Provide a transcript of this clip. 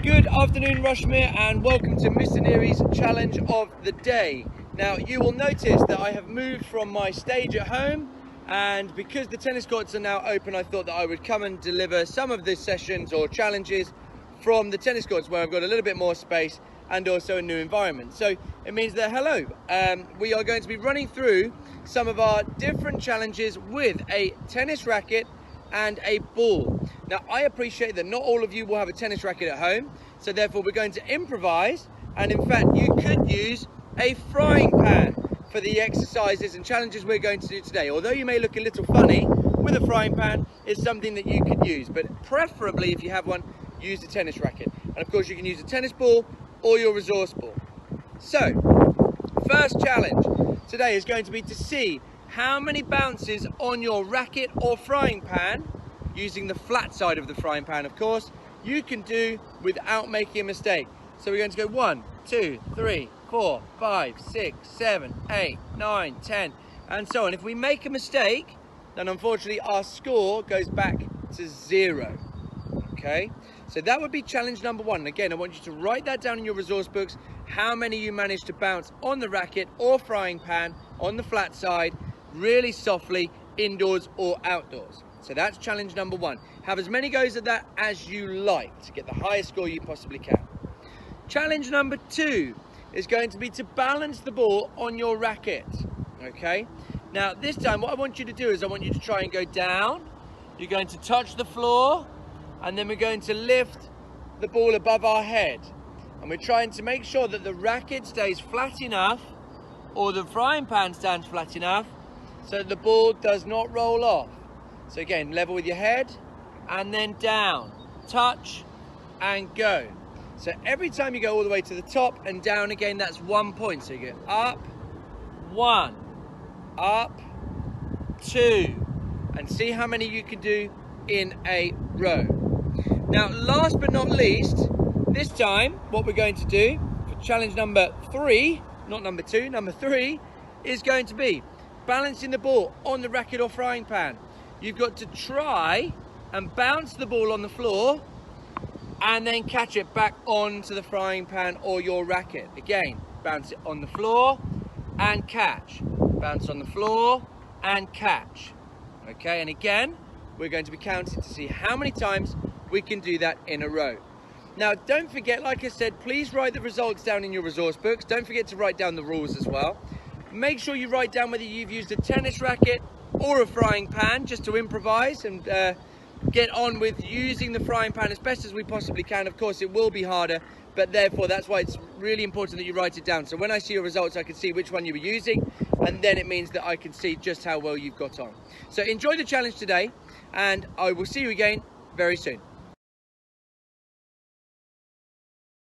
Good afternoon, Rushmere, and welcome to Mr Neary's challenge of the day. Now, you will notice that I have moved from my stage at home, and because the tennis courts are now open, I thought that I would come and deliver some of the sessions or challenges from the tennis courts where I've got a little bit more space and also a new environment. So it means that we are going to be running through some of our different challenges with a tennis racket and a ball. Now, I appreciate that not all of you will have a tennis racket at home, so therefore we're going to improvise, and in fact you could use a frying pan for the exercises and challenges we're going to do today. Although you may look a little funny with a frying pan, it's something that you could use, but preferably if you have one, use the tennis racket. And of course you can use a tennis ball or your resource ball. So, first challenge today is going to be to see how many bounces on your racket or frying pan, using the flat side of the frying pan of course, you can do without making a mistake. So we're going to go 1, 2, 3, 4, 5, 6, 7, 8, 9, 10 and so on. If we make a mistake, then unfortunately our score goes back to 0. Okay, so that would be challenge number 1. And again, I want you to write that down in your resource books, how many you managed to bounce on the racket or frying pan on the flat side really softly, indoors or outdoors. So that's challenge number 1. Have as many goes at that as you like to get the highest score you possibly can. Challenge number 2 is going to be to balance the ball on your racket. Okay, now this time what I want you to do is I want you to try and go down. You're going to touch the floor, and then we're going to lift the ball above our head, and we're trying to make sure that the racket stays flat enough or the frying pan stands flat enough so that the ball does not roll off. So again, level with your head and then down, touch and go. So every time you go all the way to the top and down again, that's 1 point. So you go up, 1, up, 2, and see how many you can do in a row. Now, last but not least, this time what we're going to do for challenge number 3, not number 2, number 3, is going to be balancing the ball on the racket or frying pan. You've got to try and bounce the ball on the floor and then catch it back onto the frying pan or your racket. Again, bounce it on the floor and catch. Bounce on the floor and catch. Okay, and again, we're going to be counting to see how many times we can do that in a row. Now, don't forget, like I said, please write the results down in your resource books. Don't forget to write down the rules as well. Make sure you write down whether you've used a tennis racket or a frying pan just to improvise and get on with using the frying pan as best as we possibly can. Of course, it will be harder, but therefore that's why it's really important that you write it down. So when I see your results, I can see which one you were using, and then it means that I can see just how well you've got on. So enjoy the challenge today, and I will see you again very soon.